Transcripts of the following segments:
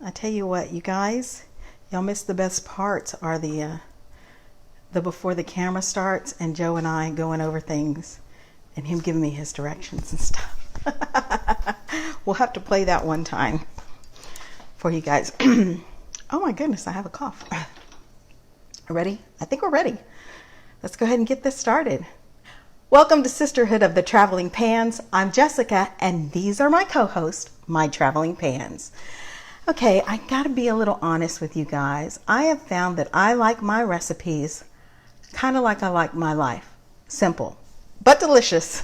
I tell you what, you guys, y'all missed the best parts are the before the camera starts and Joe and I going over things and him giving me his directions and stuff. We'll have to play that one time for you guys. Oh my goodness, I have a cough. Ready? I think we're ready. Let's go ahead and get this started. Welcome to Sisterhood of the Traveling Pans. I'm Jessica, and these are my co-hosts, my Traveling Pans. Okay, I gotta be a little honest with you guys. I have found that I like my recipes kind of like I like my life. Simple, but delicious.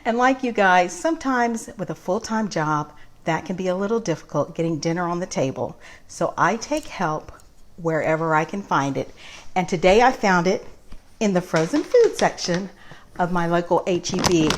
And like you guys, sometimes with a full-time job, that can be a little difficult getting dinner on the table. So I take help wherever I can find it. And today I found it in the frozen food section of my local H-E-B.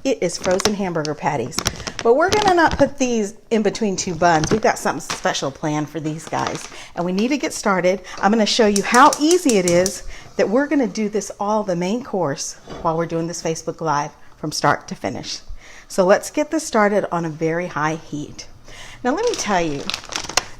It is frozen hamburger patties. But we're gonna not put these in between two buns. We've got something special planned for these guys. And we need to get started. I'm gonna show you how easy it is that we're gonna do this all the main course while we're doing this Facebook Live from start to finish. So let's get this started on a very high heat. Now let me tell you,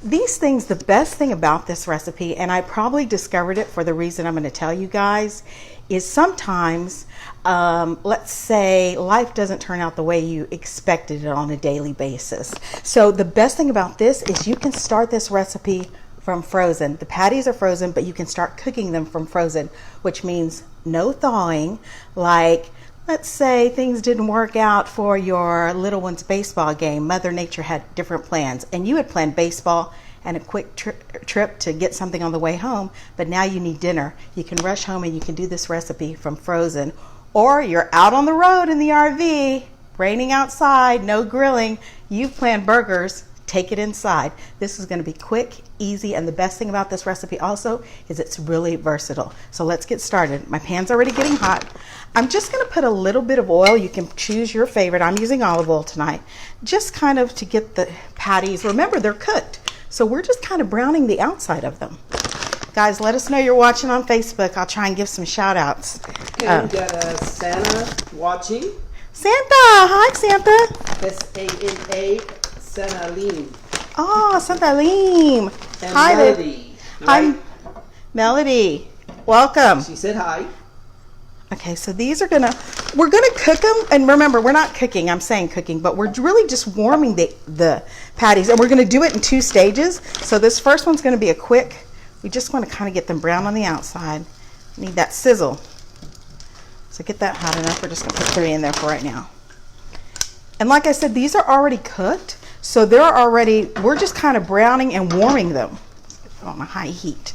these things, the best thing about this recipe, and I probably discovered it for the reason I'm gonna tell you guys, is sometimes, let's say life doesn't turn out the way you expected it on a daily basis. So the best thing about this is you can start this recipe from frozen. The patties are frozen, but you can start cooking them from frozen, which means no thawing. Like, let's say things didn't work out for your little one's baseball game. Mother Nature had different plans, and you had planned baseball and a quick trip to get something on the way home, but now you need dinner. You can rush home and you can do this recipe from frozen. Or you're out on the road in the RV, raining outside, no grilling, you've planned burgers, take it inside. This is gonna be quick, easy, and the best thing about this recipe also is it's really versatile. So let's get started. My pan's already getting hot. I'm just gonna put a little bit of oil. You can choose your favorite. I'm using olive oil tonight, just kind of to get the patties. Remember, they're cooked. So we're just kind of browning the outside of them. Guys, let us know you're watching on Facebook. I'll try and give some shout outs. Okay, we got Santa watching. Santa, hi Santa. S-A-N-A, Santa Leem. Oh, Santa Leem. And Hi Melody. there. Hi, Melody. Welcome. She said hi. Okay, so these are we're gonna cook them, and remember, we're not cooking, I'm saying cooking, but we're really just warming the patties, and we're gonna do it in two stages. So this first one's gonna be a quick, we just wanna kinda get them brown on the outside. Need that sizzle. So get that hot enough, we're just gonna put 3 in there for right now. And like I said, these are already cooked, so we're just kind of browning and warming them on a high heat.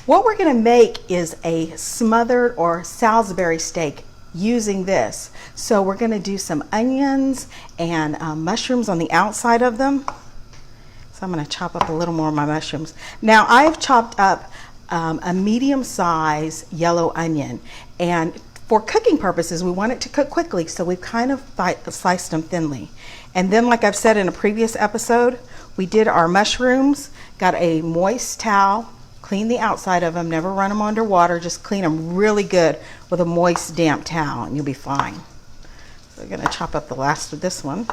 What we're gonna make is a smothered or Salisbury steak using this. So we're gonna do some onions and mushrooms on the outside of them. So I'm gonna chop up a little more of my mushrooms. Now I've chopped up a medium size yellow onion, and for cooking purposes, we want it to cook quickly, so we've kind of sliced them thinly. And then, like I've said in a previous episode, we did our mushrooms, got a moist towel, clean the outside of them, never run them under water, just clean them really good with a moist, damp towel, and you'll be fine. So we're gonna chop up the last of this one.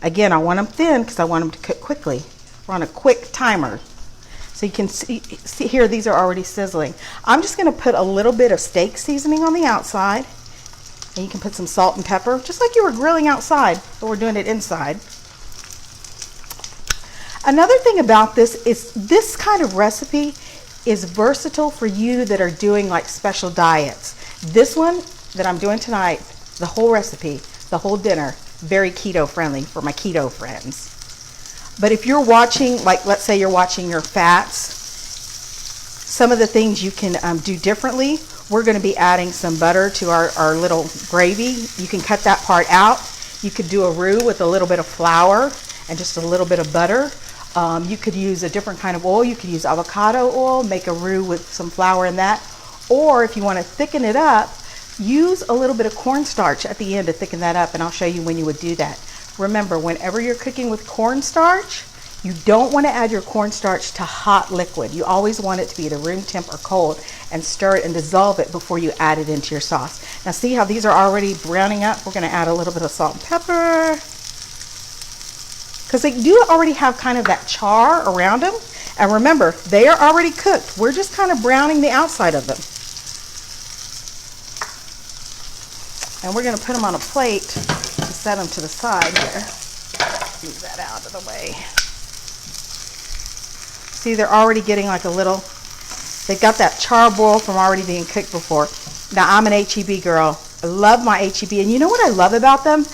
Again, I want them thin because I want them to cook quickly. We're on a quick timer. So you can see here, these are already sizzling. I'm just gonna put a little bit of steak seasoning on the outside, and you can put some salt and pepper, just like you were grilling outside, but we're doing it inside. Another thing about this is this kind of recipe is versatile for you that are doing like special diets. This one that I'm doing tonight, the whole recipe, the whole dinner, very keto friendly for my keto friends. But if you're watching, like let's say you're watching your fats, some of the things you can do differently, we're gonna be adding some butter to our little gravy. You can cut that part out. You could do a roux with a little bit of flour and just a little bit of butter. You could use a different kind of oil. You could use avocado oil, make a roux with some flour in that. Or if you want to thicken it up, use a little bit of cornstarch at the end to thicken that up, and I'll show you when you would do that. Remember, whenever you're cooking with cornstarch, you don't want to add your cornstarch to hot liquid. You always want it to be either room temp or cold, and stir it and dissolve it before you add it into your sauce. Now see how these are already browning up? We're going to add a little bit of salt and pepper. because they do already have kind of that char around them. And remember, they are already cooked. We're just kind of browning the outside of them. And we're going to put them on a plate to set them to the side here. Move that out of the way. See, they're already getting like a little, they've got that charbroil from already being cooked before. Now, I'm an HEB girl. I love my HEB. And you know what I love about them?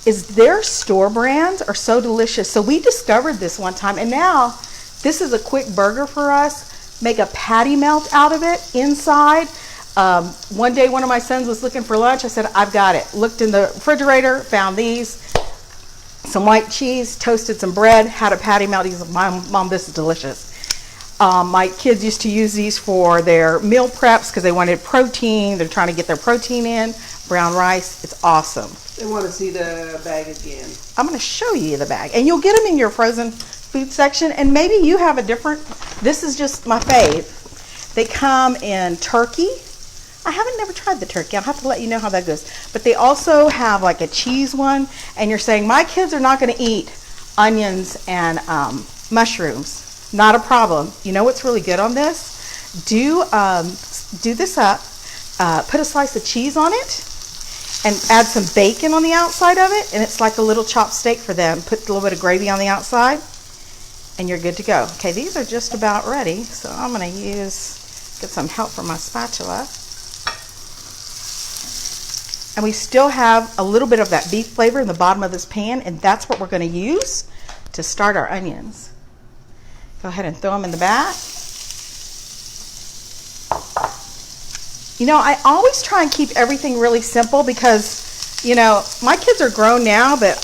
Is their store brands are so delicious. So we discovered this one time, and now this is a quick burger for us. Make a patty melt out of it inside. One day, one of my sons was looking for lunch. I said, I've got it. Looked in the refrigerator, found these. Some white cheese, toasted some bread, had a patty melt. He's like, Mom, this is delicious. My kids used to use these for their meal preps because they wanted protein. They're trying to get their protein in. Brown rice, it's awesome. They want to see the bag again. I'm going to show you the bag. And you'll get them in your frozen food section. And maybe you have a different, this is just my fave. They come in turkey. I haven't never tried the turkey. I'll have to let you know how that goes. But they also have like a cheese one. And you're saying, my kids are not going to eat onions and mushrooms. Not a problem. You know what's really good on this? Do this up. Put a slice of cheese on it. And add some bacon on the outside of it. And it's like a little chopped steak for them. Put a little bit of gravy on the outside. And you're good to go. Okay, these are just about ready. So I'm going to get some help from my spatula. And we still have a little bit of that beef flavor in the bottom of this pan, and that's what we're going to use to start our onions. Go ahead and throw them in the bag. You know, I always try and keep everything really simple because, you know, my kids are grown now, but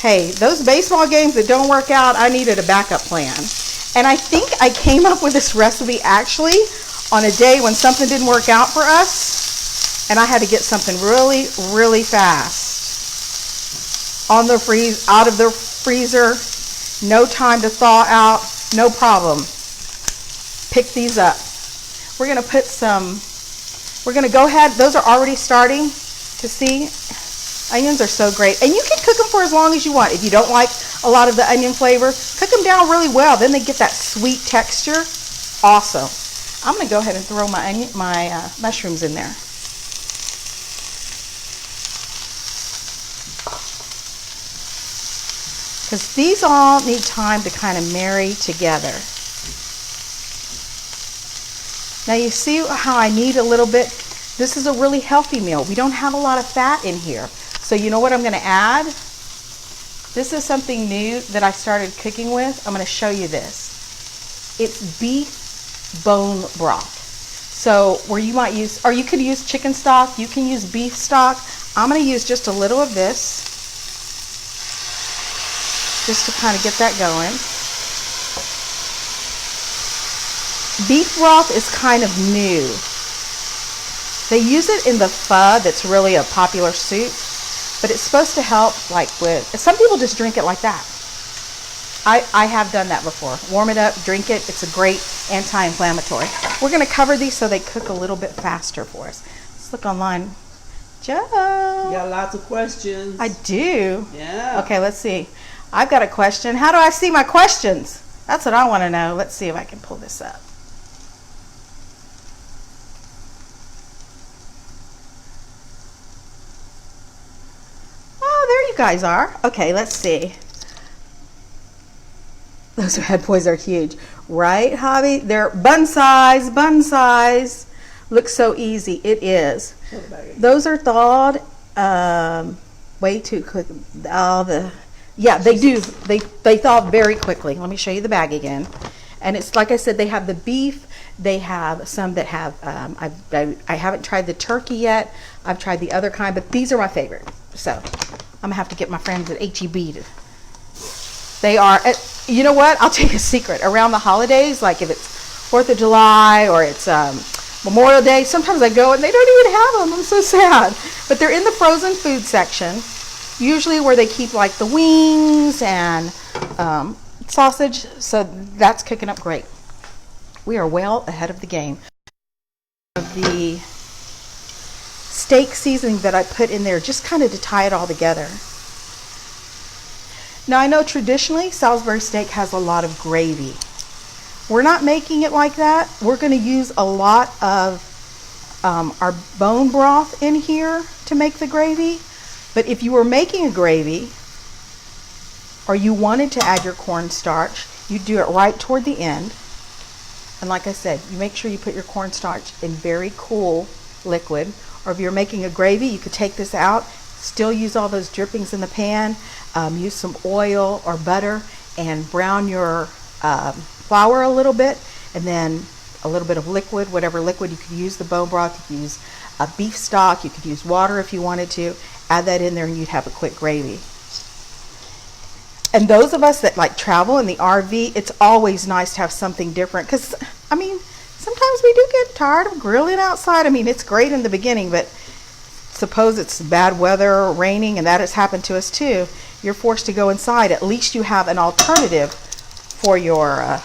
hey, those baseball games that don't work out, I needed a backup plan. And I think I came up with this recipe actually on a day when something didn't work out for us. And I had to get something really, really fast. Out of the freezer, no time to thaw out, no problem. Pick these up. We're going to go ahead, those are already starting to see. Onions are so great. And you can cook them for as long as you want. If you don't like a lot of the onion flavor, cook them down really well. Then they get that sweet texture. Awesome. I'm going to go ahead and throw my mushrooms in there. Because these all need time to kind of marry together. Now you see how I need a little bit. This is a really healthy meal. We don't have a lot of fat in here. So you know what I'm going to add? This is something new that I started cooking with. I'm going to show you this. It's beef bone broth. So where you might use, or you could use chicken stock, you can use beef stock. I'm going to use just a little of this. Just to kind of get that going. Beef broth is kind of new. They use it in the pho that's really a popular soup, but it's supposed to help like with, some people just drink it like that. I have done that before. Warm it up, drink it. It's a great anti-inflammatory. We're going to cover these so they cook a little bit faster for us. Let's look online. Joe. You got lots of questions. I do. Yeah. Okay, let's see. I've got a question. How do I see my questions? That's what I want to know. Let's see if I can pull this up. Oh, there you guys are. Okay, let's see. Those bad boys are huge. Right, Hobby? They're bun size. Looks so easy. It is. Those are thawed way too quick. Yeah, they do. They thaw very quickly. Let me show you the bag again. And it's like I said, they have the beef. They have some that have, I haven't tried the turkey yet. I've tried the other kind, but these are my favorite. So I'm going to have to get my friends at HEB to. They are, you know what? I'll tell you a secret. Around the holidays, like if it's 4th of July or it's Memorial Day, sometimes I go and they don't even have them. I'm so sad. But they're in the frozen food section. Usually where they keep like the wings and sausage, so that's cooking up great. We are well ahead of the game. The steak seasoning that I put in there just kind of to tie it all together. Now I know traditionally Salisbury steak has a lot of gravy. We're not making it like that. We're going to use a lot of our bone broth in here to make the gravy. But if you were making a gravy or you wanted to add your cornstarch, you do it right toward the end. And like I said, you make sure you put your cornstarch in very cool liquid. Or if you're making a gravy, you could take this out, still use all those drippings in the pan, use some oil or butter and brown your flour a little bit, and then a little bit of liquid, whatever liquid. You could use the bone broth, you could use beef stock, you could use water if you wanted to. Add that in there and you'd have a quick gravy. And those of us that like travel in the RV, it's always nice to have something different, because I mean, sometimes we do get tired of grilling outside. I mean, it's great in the beginning, but suppose it's bad weather or raining, and that has happened to us too. You're forced to go inside. At least you have an alternative for your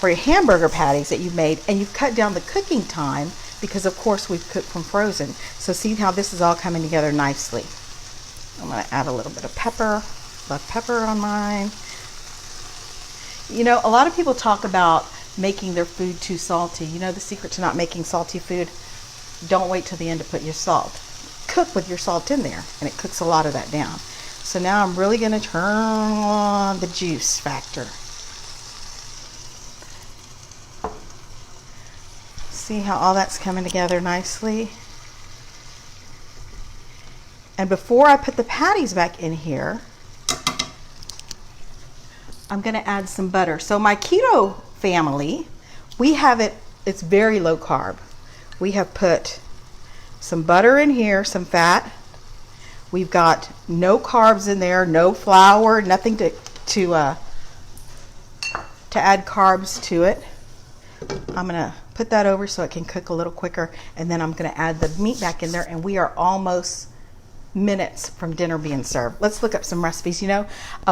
hamburger patties that you've made, and you've cut down the cooking time because of course we've cooked from frozen. So see how this is all coming together nicely. I'm going to add a little bit of pepper. Love pepper on mine. You know, a lot of people talk about making their food too salty. You know the secret to not making salty food? Don't wait till the end to put your salt. Cook with your salt in there, and it cooks a lot of that down. So now I'm really going to turn on the juice factor. See how all that's coming together nicely? And before I put the patties back in here, I'm going to add some butter. So my keto family, we have it, it's very low carb. We have put some butter in here, some fat. We've got no carbs in there, no flour, nothing to add carbs to it. I'm going to put that over so it can cook a little quicker, and then I'm going to add the meat back in there, and we are almost minutes from dinner being served. Let's look up some recipes. You know,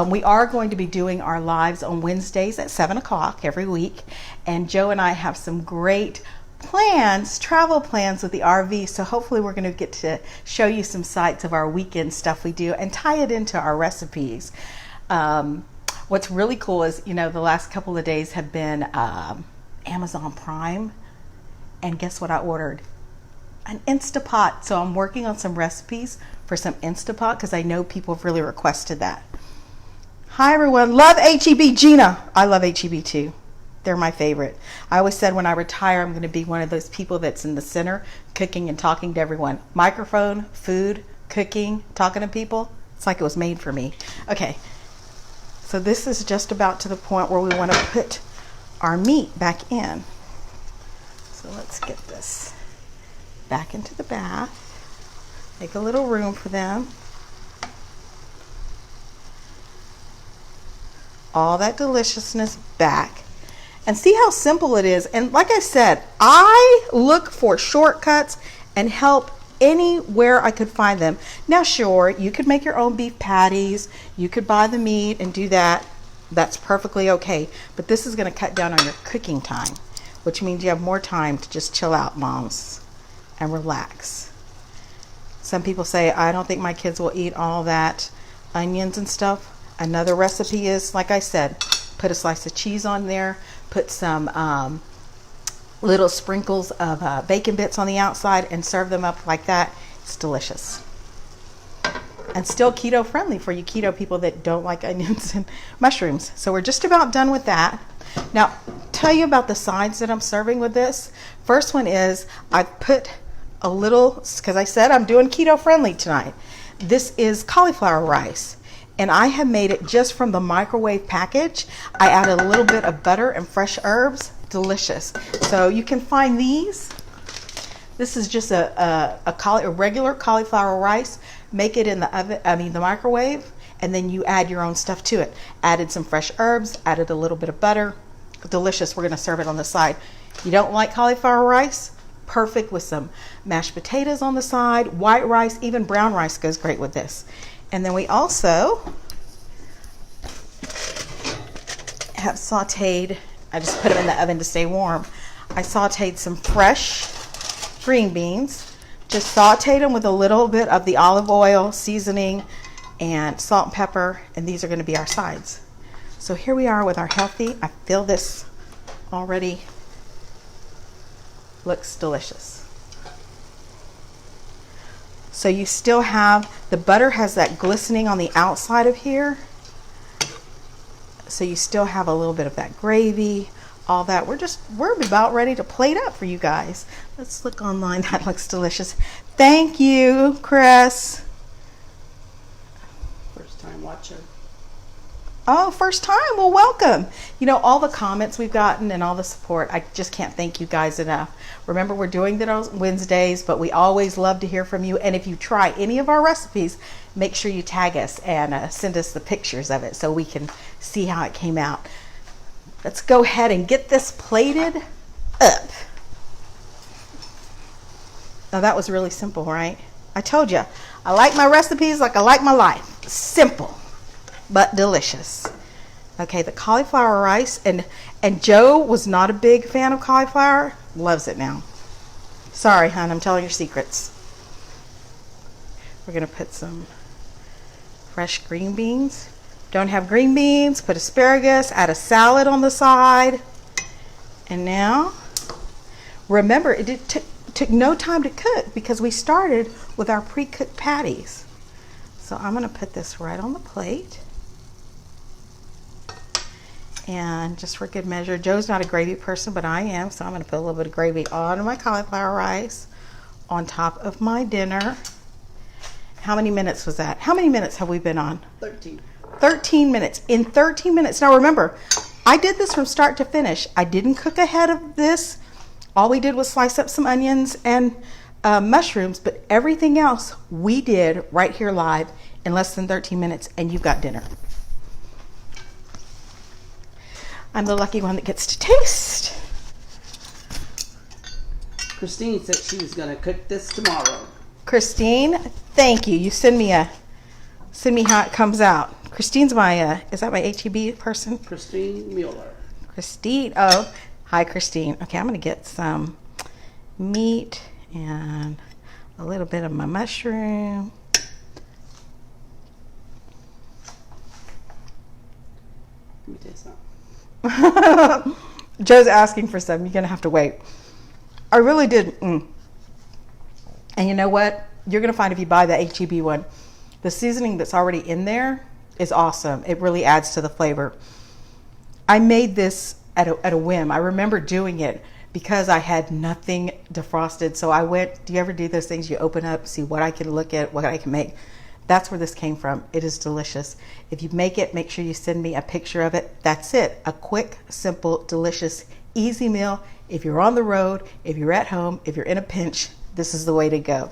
we are going to be doing our lives on Wednesdays at 7 o'clock every week, and Joe and I have some great plans, travel plans with the RV, so hopefully we're going to get to show you some sights of our weekend stuff we do and tie it into our recipes. What's really cool is, you know, the last couple of days have been Amazon Prime, and guess what I ordered? An Instapot. So I'm working on some recipes for some Instapot because I know people have really requested that. Hi everyone, love HEB. Gina, I love HEB too. They're my favorite. I always said when I retire, I'm going to be one of those people that's in the center, cooking and talking to everyone. Microphone, food, cooking, talking to people. It's like it was made for me. Okay, so this is just about to the point where we want to put our meat back in. So let's get this back into the bath. Make a little room for them. All that deliciousness back. And see how simple it is. And like I said, I look for shortcuts and help anywhere I could find them. Now sure, you could make your own beef patties. You could buy the meat and do that. That's perfectly okay. But this is going to cut down on your cooking time, which means you have more time to just chill out, moms, and relax. Some people say, I don't think my kids will eat all that onions and stuff. Another recipe is, like I said, put a slice of cheese on there, put some little sprinkles of bacon bits on the outside, and serve them up like that. It's delicious. And still keto friendly for you keto people that don't like onions and mushrooms. So we're just about done with that. Now, tell you about the sides that I'm serving with this. First one is I've put a little, because I said I'm doing keto friendly tonight. This is cauliflower rice, and I have made it just from the microwave package. I added a little bit of butter and fresh herbs. Delicious. So you can find these. This is just a regular cauliflower rice. Make it in the oven, the microwave, and then you add your own stuff to it. Added some fresh herbs, added a little bit of butter. Delicious. We're going to serve it on the side. You don't like cauliflower rice? Perfect with some mashed potatoes on the side, white rice, even brown rice goes great with this. And then we also have sauteed, I just put them in the oven to stay warm. I sauteed some fresh green beans, just sauteed them with a little bit of the olive oil seasoning and salt and pepper, and these are going to be our sides. So here we are with our healthy. I feel this already looks delicious. So you still have, the butter has that glistening on the outside of here. So you still have a little bit of that gravy, all that. We're about ready to plate up for you guys. Let's look online. That looks delicious. Thank you, Chris. First time watcher. Oh, first time. Well, welcome. You know, all the comments we've gotten and all the support, I just can't thank you guys enough. Remember, we're doing it on Wednesdays, but we always love to hear from you. And if you try any of our recipes, make sure you tag us and send us the pictures of it so we can see how it came out. Let's go ahead and get this plated up. Now, that was really simple, right? I told you, I like my recipes like I like my life. Simple, but delicious. Okay, the cauliflower rice, and Joe was not a big fan of cauliflower, loves it now. Sorry, hon, I'm telling your secrets. We're gonna put some fresh green beans. Don't have green beans, put asparagus, add a salad on the side. And now, remember, it took no time to cook because we started with our pre-cooked patties. So I'm gonna put this right on the plate. And just for good measure, Joe's not a gravy person, but I am, so I'm gonna put a little bit of gravy on my cauliflower rice on top of my dinner. How many minutes was that? How many minutes have we been on? 13. 13 minutes. In 13 minutes, now remember, I did this from start to finish. I didn't cook ahead of this. All we did was slice up some onions and mushrooms, but everything else we did right here live in less than 13 minutes, and you've got dinner. I'm the lucky one that gets to taste. Christine said she was gonna cook this tomorrow. Christine, thank you. You send me how it comes out. Christine's my is that my HEB person? Christine Mueller. Christine. Oh, hi, Christine. Okay, I'm gonna get some meat and a little bit of my mushroom. Let me taste some. Joe's asking for some. You're gonna have to wait. I really did. And you know what? You're gonna find if you buy the HEB one, the seasoning that's already in there is awesome. It really adds to the flavor. I made this at a whim. I remember doing it because I had nothing defrosted. So I went. Do you ever do those things? You open up, see what I can look at, what I can make. That's where this came from. It is delicious. If you make it, make sure you send me a picture of it. That's it. A quick, simple, delicious, easy meal. If you're on the road, if you're at home, if you're in a pinch, this is the way to go.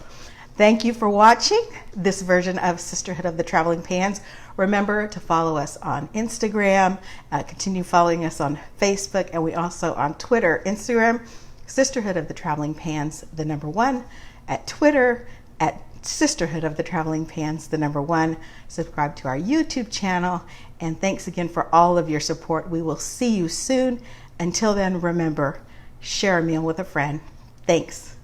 Thank you for watching this version of Sisterhood of the Traveling Pans. Remember to follow us on Instagram, continue following us on Facebook, and we also on Twitter, Instagram, Sisterhood of the Traveling Pans, the number 1, at Twitter, at Sisterhood of the Traveling Pans, the number 1. Subscribe to our YouTube channel, and thanks again for all of your support. We will see you soon. Until then, remember, share a meal with a friend. Thanks.